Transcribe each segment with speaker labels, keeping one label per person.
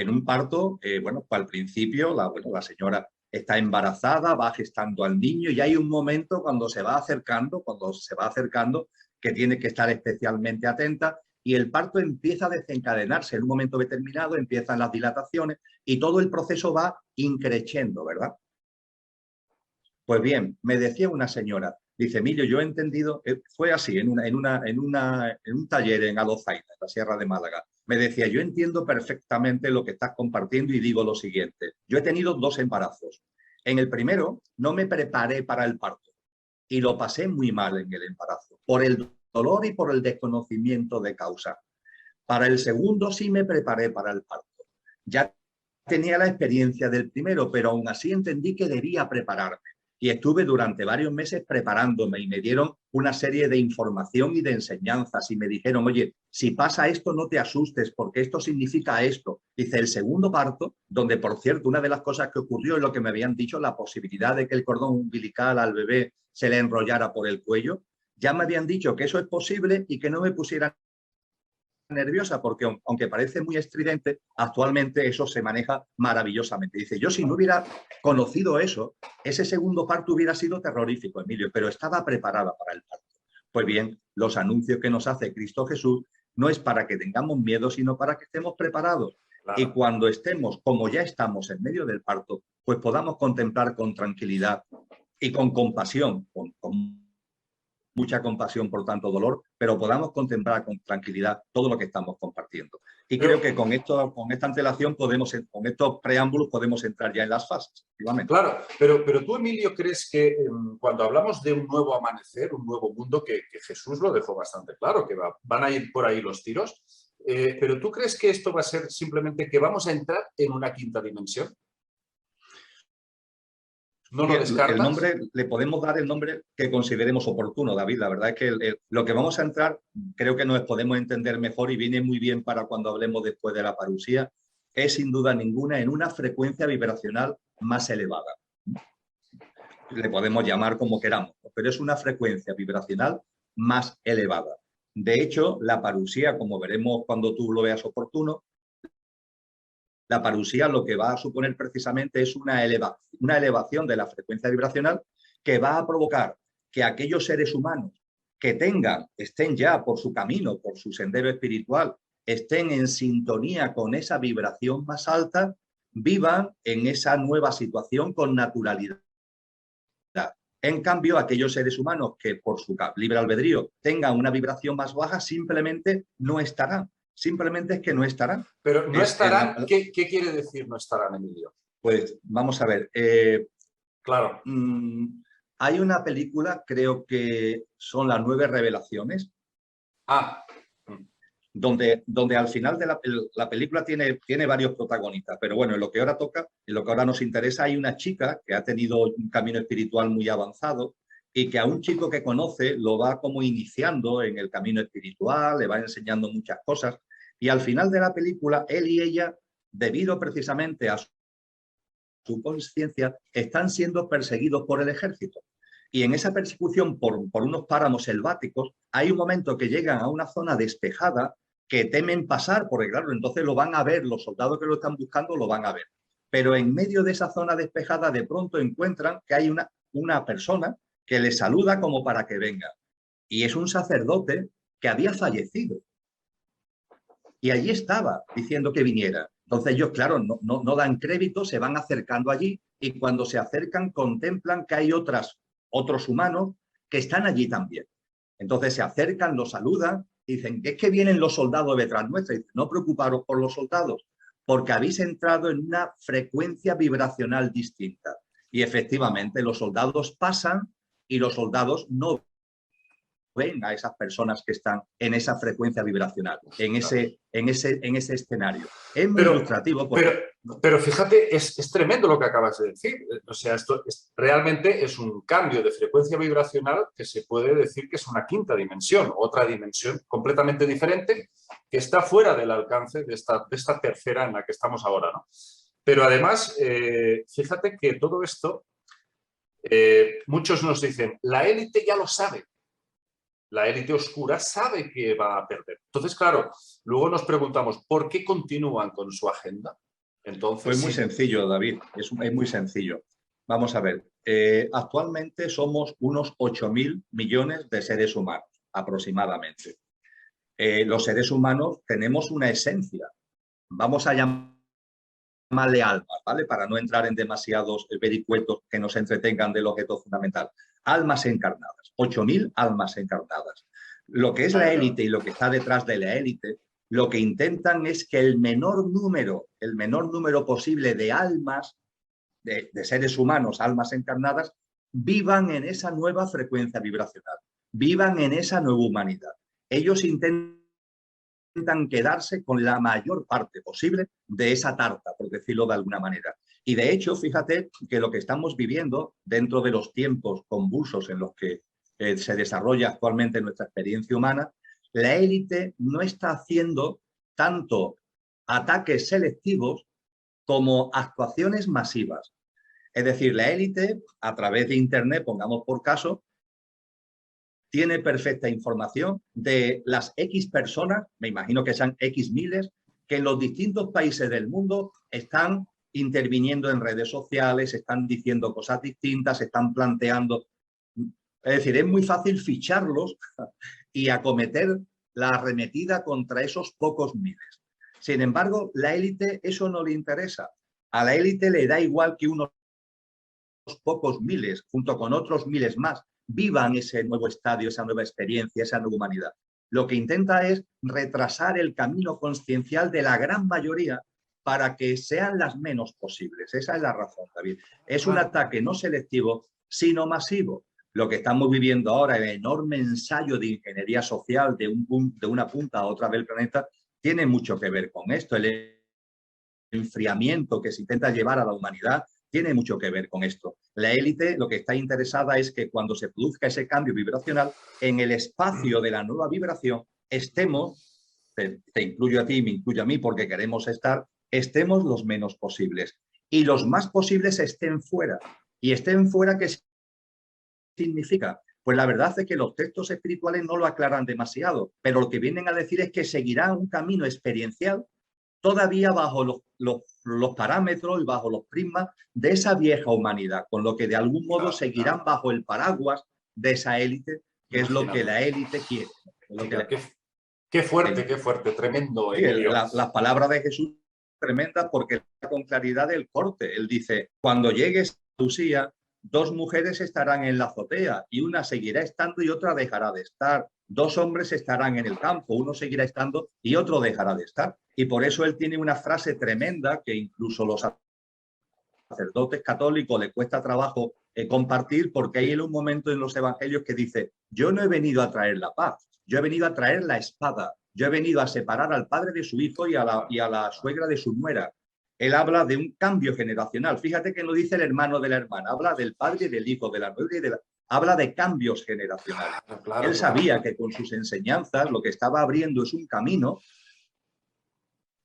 Speaker 1: en un parto, bueno, pues al principio la señora está embarazada, va gestando al niño y hay un momento cuando se va acercando, que tiene que estar especialmente atenta y el parto empieza a desencadenarse. En un momento determinado empiezan las dilataciones y todo el proceso va increciendo, ¿verdad? Pues bien, me decía una señora, dice, Emilio, yo he entendido, fue así, en un taller en Adozaina, en la Sierra de Málaga. Me decía, yo entiendo perfectamente lo que estás compartiendo y digo lo siguiente. Yo he tenido 2 embarazos. En el primero no me preparé para el parto y lo pasé muy mal en el embarazo, por el dolor y por el desconocimiento de causa. Para el segundo sí me preparé para el parto. Ya tenía la experiencia del primero, pero aún así entendí que debía prepararme. Y estuve durante varios meses preparándome y me dieron una serie de información y de enseñanzas y me dijeron, oye, si pasa esto no te asustes porque esto significa esto. Dice, el segundo parto, donde por cierto una de las cosas que ocurrió es lo que me habían dicho, la posibilidad de que el cordón umbilical al bebé se le enrollara por el cuello, ya me habían dicho que eso es posible y que no me pusieran nerviosa porque aunque parece muy estridente, actualmente eso se maneja maravillosamente. Dice, yo si no hubiera conocido eso, ese segundo parto hubiera sido terrorífico, Emilio, pero estaba preparada para el parto. Pues bien, los anuncios que nos hace Cristo Jesús no es para que tengamos miedo, sino para que estemos preparados. Claro. Y cuando estemos, como ya estamos en medio del parto, pues podamos contemplar con tranquilidad y con compasión, con mucha compasión por tanto dolor, pero podamos contemplar con tranquilidad todo lo que estamos compartiendo. Y creo que con esta antelación, con estos preámbulos, podemos entrar ya en las fases.
Speaker 2: Claro, pero tú, Emilio, ¿crees que cuando hablamos de un nuevo amanecer, un nuevo mundo, que Jesús lo dejó bastante claro, que van a ir por ahí los tiros, pero tú crees que esto va a ser simplemente que vamos a entrar en una quinta dimensión? ¿No lo descartas?
Speaker 1: El nombre, le podemos dar el nombre que consideremos oportuno, David. La verdad es que lo que vamos a entrar, creo que nos podemos entender mejor y viene muy bien para cuando hablemos después de la parusía, es sin duda ninguna en una frecuencia vibracional más elevada. Le podemos llamar como queramos, pero es una frecuencia vibracional más elevada. De hecho, la parusía, como veremos cuando tú lo veas oportuno, la parusía lo que va a suponer precisamente es una elevación de la frecuencia vibracional que va a provocar que aquellos seres humanos que estén ya por su camino, por su sendero espiritual, estén en sintonía con esa vibración más alta, vivan en esa nueva situación con naturalidad. En cambio, aquellos seres humanos que por su libre albedrío tengan una vibración más baja, simplemente no estarán. Simplemente es que no estarán.
Speaker 2: Pero no estarán, ¿qué quiere decir no estarán, Emilio?
Speaker 1: Pues vamos a ver.
Speaker 2: Claro.
Speaker 1: Hay una película, creo que son las 9 revelaciones. Donde al final de la película tiene varios protagonistas, pero bueno, en lo que ahora toca, en lo que ahora nos interesa, hay una chica que ha tenido un camino espiritual muy avanzado y que a un chico que conoce lo va como iniciando en el camino espiritual, le va enseñando muchas cosas y al final de la película, él y ella, debido precisamente a su conciencia, están siendo perseguidos por el ejército. Y en esa persecución por unos páramos selváticos, hay un momento que llegan a una zona despejada que temen pasar, porque claro, entonces lo van a ver, los soldados que lo están buscando lo van a ver. Pero en medio de esa zona despejada de pronto encuentran que hay una persona que les saluda como para que venga. Y es un sacerdote que había fallecido. Y allí estaba diciendo que viniera. Entonces ellos, claro, no dan crédito, se van acercando allí y cuando se acercan contemplan que hay otros humanos que están allí también. Entonces se acercan, los saludan, dicen, es que vienen los soldados detrás nuestra. Y dicen, no preocuparos por los soldados, porque habéis entrado en una frecuencia vibracional distinta. Y efectivamente los soldados pasan y los soldados no ven a esas personas que están en esa frecuencia vibracional, en ese escenario. Es muy ilustrativo.
Speaker 2: Pero fíjate, es tremendo lo que acabas de decir. O sea, esto realmente es un cambio de frecuencia vibracional que se puede decir que es una quinta dimensión, otra dimensión completamente diferente que está fuera del alcance de esta tercera en la que estamos ahora, ¿no? Pero además, fíjate que todo esto, muchos nos dicen, la élite ya lo sabe. La élite oscura sabe que va a perder. Entonces, claro, luego nos preguntamos, ¿por qué continúan con su agenda? Entonces,
Speaker 1: Pues muy sencillo, David, es muy sencillo. Vamos a ver, actualmente somos unos 8.000 millones de seres humanos, aproximadamente. Los seres humanos tenemos una esencia, vamos a llamarle almas, ¿vale? Para no entrar en demasiados vericuetos que nos entretengan del objeto fundamental. Almas encarnadas, 8.000 almas encarnadas. Lo que es la élite y lo que está detrás de la élite, lo que intentan es que el menor número posible de almas, de seres humanos, almas encarnadas, vivan en esa nueva frecuencia vibracional, vivan en esa nueva humanidad. Ellos intentan quedarse con la mayor parte posible de esa tarta, por decirlo de alguna manera. Y de hecho, fíjate que lo que estamos viviendo dentro de los tiempos convulsos en los que se desarrolla actualmente nuestra experiencia humana, la élite no está haciendo tanto ataques selectivos como actuaciones masivas. Es decir, la élite, a través de Internet, pongamos por caso, tiene perfecta información de las X personas, me imagino que sean X miles, que en los distintos países del mundo están interviniendo en redes sociales, están diciendo cosas distintas, están planteando. Es decir, es muy fácil ficharlos y acometer la arremetida contra esos pocos miles. Sin embargo, la élite eso no le interesa. A la élite le da igual que unos pocos miles, junto con otros miles más, vivan ese nuevo estadio, esa nueva experiencia, esa nueva humanidad. Lo que intenta es retrasar el camino consciencial de la gran mayoría para que sean las menos posibles. Esa es la razón, David. Es un ataque no selectivo, sino masivo. Lo que estamos viviendo ahora, el enorme ensayo de ingeniería social de una punta a otra del planeta, tiene mucho que ver con esto. El enfriamiento que se intenta llevar a la humanidad tiene mucho que ver con esto. La élite lo que está interesada es que cuando se produzca ese cambio vibracional, en el espacio de la nueva vibración, estemos, te incluyo a ti, me incluyo a mí, porque queremos estemos los menos posibles. Y los más posibles estén fuera. Y estén fuera, ¿qué significa? Pues la verdad es que los textos espirituales no lo aclaran demasiado, pero lo que vienen a decir es que seguirá un camino experiencial todavía bajo los parámetros y bajo los prismas de esa vieja humanidad, con lo que de algún modo seguirán bajo el paraguas de esa élite, que es lo que la élite quiere.
Speaker 2: Qué fuerte, tremendo,
Speaker 1: sí,
Speaker 2: Emilio.
Speaker 1: Las palabras de Jesús tremendas porque con claridad el corte. Él dice, cuando llegues a Lucía, dos mujeres estarán en la azotea y una seguirá estando y otra dejará de estar. Dos hombres estarán en el campo, uno seguirá estando y otro dejará de estar. Y por eso él tiene una frase tremenda que incluso los sacerdotes católicos les cuesta trabajo compartir, porque hay un momento en los evangelios que dice, yo no he venido a traer la paz, yo he venido a traer la espada, yo he venido a separar al padre de su hijo y a la suegra de su nuera. Él habla de un cambio generacional. Fíjate que no dice el hermano de la hermana, habla del padre y del hijo, de la nuera y de la... Habla de cambios generacionales. Él sabía que con sus enseñanzas lo que estaba abriendo es un camino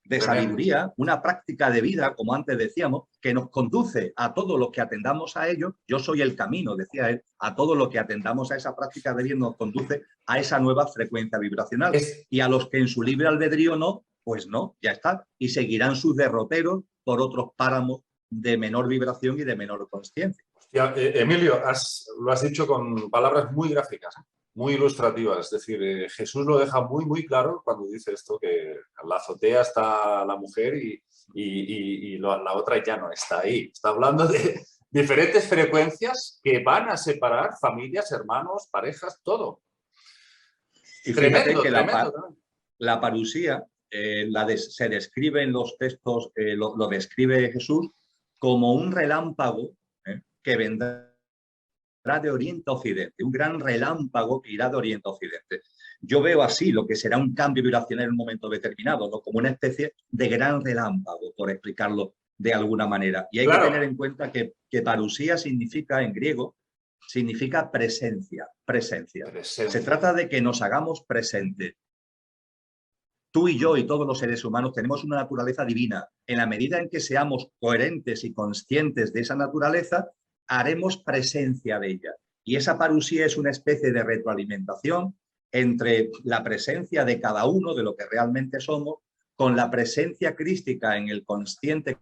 Speaker 1: de sabiduría, una práctica de vida, como antes decíamos, que nos conduce a todo lo que atendamos a ello. Yo soy el camino, decía él, a todo lo que atendamos a esa práctica de vida nos conduce a esa nueva frecuencia vibracional. Y a los que en su libre albedrío no, pues no, ya está. Y seguirán sus derroteros por otros páramos de menor vibración y de menor consciencia.
Speaker 2: Emilio, lo has dicho con palabras muy gráficas, muy ilustrativas. Es decir, Jesús lo deja muy, muy claro cuando dice esto, que en la azotea está la mujer y la otra ya no está ahí. Está hablando de diferentes frecuencias que van a separar familias, hermanos, parejas, todo.
Speaker 1: Y fíjate que la parusía se describe en los textos, lo describe Jesús como un relámpago que vendrá de oriente a occidente, un gran relámpago que irá de oriente a occidente. Yo veo así lo que será un cambio vibracional en un momento determinado, ¿no? Como una especie de gran relámpago, por explicarlo de alguna manera. Y hay que tener en cuenta que parusía significa, en griego, significa presencia. Se trata de que nos hagamos presentes. Tú y yo y todos los seres humanos tenemos una naturaleza divina. En la medida en que seamos coherentes y conscientes de esa naturaleza, haremos presencia de ella. Y esa parusía es una especie de retroalimentación entre la presencia de cada uno de lo que realmente somos con la presencia crística en el consciente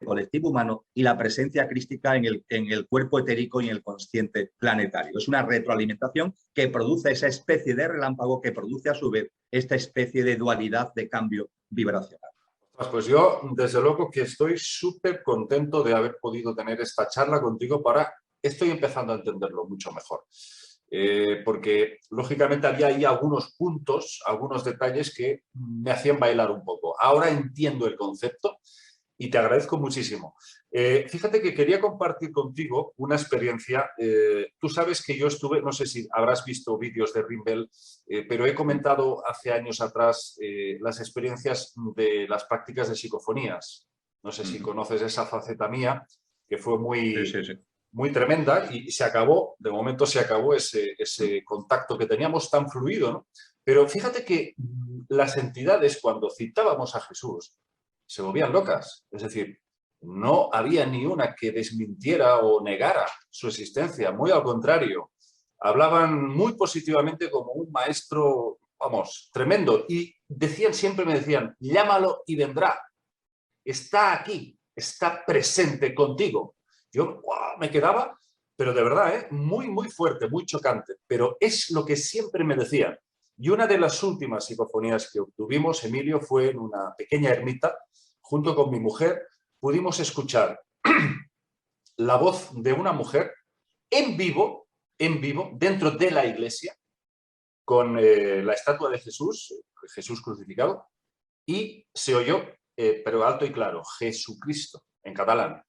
Speaker 1: colectivo humano y la presencia crística en el cuerpo etérico y en el consciente planetario. Es una retroalimentación que produce esa especie de relámpago que produce a su vez esta especie de dualidad de cambio vibracional.
Speaker 2: Pues yo, desde luego que estoy súper contento de haber podido tener esta charla contigo estoy empezando a entenderlo mucho mejor. Porque, lógicamente, había ahí algunos puntos, algunos detalles que me hacían bailar un poco. Ahora entiendo el concepto y te agradezco muchísimo. Fíjate que quería compartir contigo una experiencia. Tú sabes que yo estuve, no sé si habrás visto vídeos de Rimbel, pero he comentado hace años atrás las experiencias de las prácticas de psicofonías. No sé si conoces esa faceta mía, que fue muy tremenda y se acabó, de momento se acabó ese contacto que teníamos tan fluido, ¿no? Pero fíjate que las entidades, cuando citábamos a Jesús, se volvían locas. Es decir, no había ni una que desmintiera o negara su existencia. Muy al contrario, hablaban muy positivamente como un maestro, vamos, tremendo. Y siempre me decían, llámalo y vendrá. Está aquí, está presente contigo. Yo me quedaba, pero de verdad, muy, muy fuerte, muy chocante. Pero es lo que siempre me decían. Y una de las últimas psicofonías que obtuvimos, Emilio, fue en una pequeña ermita. Junto con mi mujer pudimos escuchar la voz de una mujer en vivo, dentro de la iglesia, con la estatua de Jesús, Jesús crucificado, y se oyó, pero alto y claro, Jesucristo, en catalán.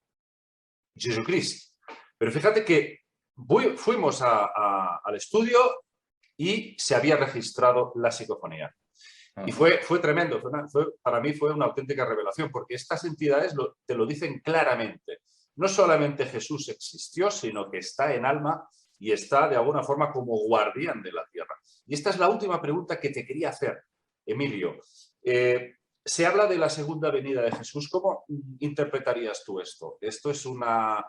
Speaker 2: Jesucristo. Pero fíjate que fuimos al estudio y se había registrado la psicofonía. Y fue tremendo, para mí fue una auténtica revelación, porque estas entidades te lo dicen claramente. No solamente Jesús existió, sino que está en alma y está de alguna forma como guardián de la tierra. Y esta es la última pregunta que te quería hacer, Emilio. Se habla de la segunda venida de Jesús. ¿Cómo interpretarías tú esto? ¿Esto es una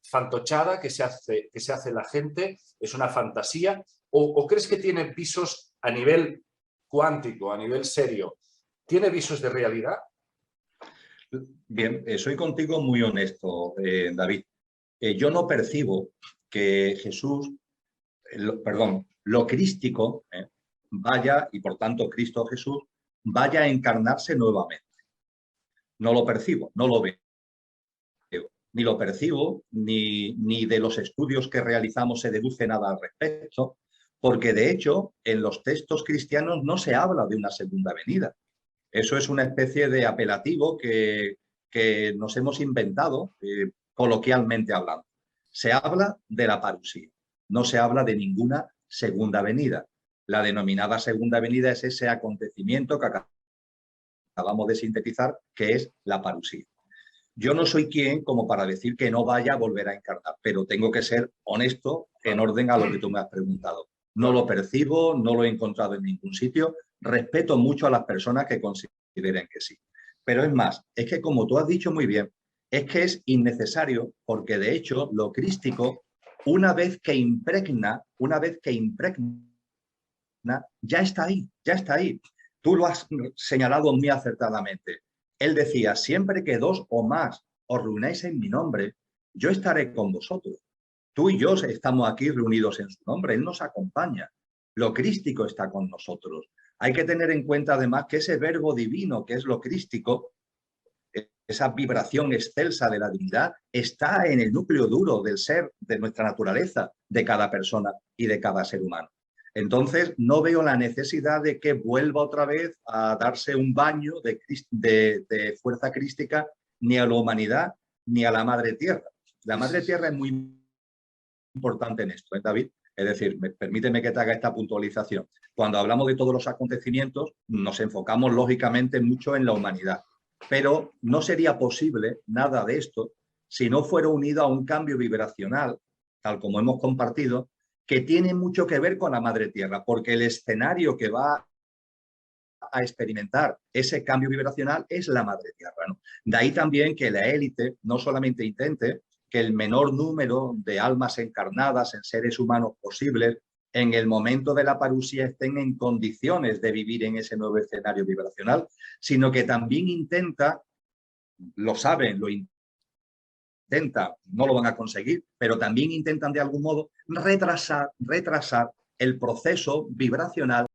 Speaker 2: fantochada que se hace la gente? ¿Es una fantasía? ¿O crees que tiene visos a nivel cuántico, a nivel serio? ¿Tiene visos de realidad?
Speaker 1: Bien, soy contigo muy honesto, David. Yo no percibo que Jesús, lo crístico, vaya, y por tanto Cristo Jesús, vaya a encarnarse nuevamente. No lo percibo, no lo veo. Ni lo percibo, ni de los estudios que realizamos se deduce nada al respecto, porque de hecho en los textos cristianos no se habla de una segunda venida. Eso es una especie de apelativo que nos hemos inventado, coloquialmente hablando. Se habla de la parusía, no se habla de ninguna segunda venida. La denominada segunda venida es ese acontecimiento que acabamos de sintetizar, que es la parusía. Yo no soy quien como para decir que no vaya a volver a encarnar, pero tengo que ser honesto en orden a lo que tú me has preguntado. No lo percibo, no lo he encontrado en ningún sitio. Respeto mucho a las personas que consideren que sí. Pero es más, es que como tú has dicho muy bien, es que es innecesario porque de hecho lo crístico, una vez que impregna, ya está ahí, ya está ahí. Tú lo has señalado muy acertadamente. Él decía, siempre que dos o más os reunáis en mi nombre, yo estaré con vosotros. Tú y yo estamos aquí reunidos en su nombre, Él nos acompaña. Lo crístico está con nosotros. Hay que tener en cuenta además que ese verbo divino, que es lo crístico, esa vibración excelsa de la divinidad, está en el núcleo duro del ser, de nuestra naturaleza, de cada persona y de cada ser humano. Entonces, no veo la necesidad de que vuelva otra vez a darse un baño de fuerza crística ni a la humanidad ni a la Madre Tierra. La Madre Tierra es muy importante en esto, David. Es decir, permíteme que te haga esta puntualización. Cuando hablamos de todos los acontecimientos, nos enfocamos lógicamente mucho en la humanidad, pero no sería posible nada de esto si no fuera unido a un cambio vibracional, tal como hemos compartido, que tiene mucho que ver con la Madre Tierra, porque el escenario que va a experimentar ese cambio vibracional es la Madre Tierra, ¿no? De ahí también que la élite no solamente intente que el menor número de almas encarnadas en seres humanos posibles en el momento de la parusía estén en condiciones de vivir en ese nuevo escenario vibracional, sino que también intenta lo saben, lo intentan, no lo van a conseguir, pero también intentan de algún modo retrasar el proceso vibracional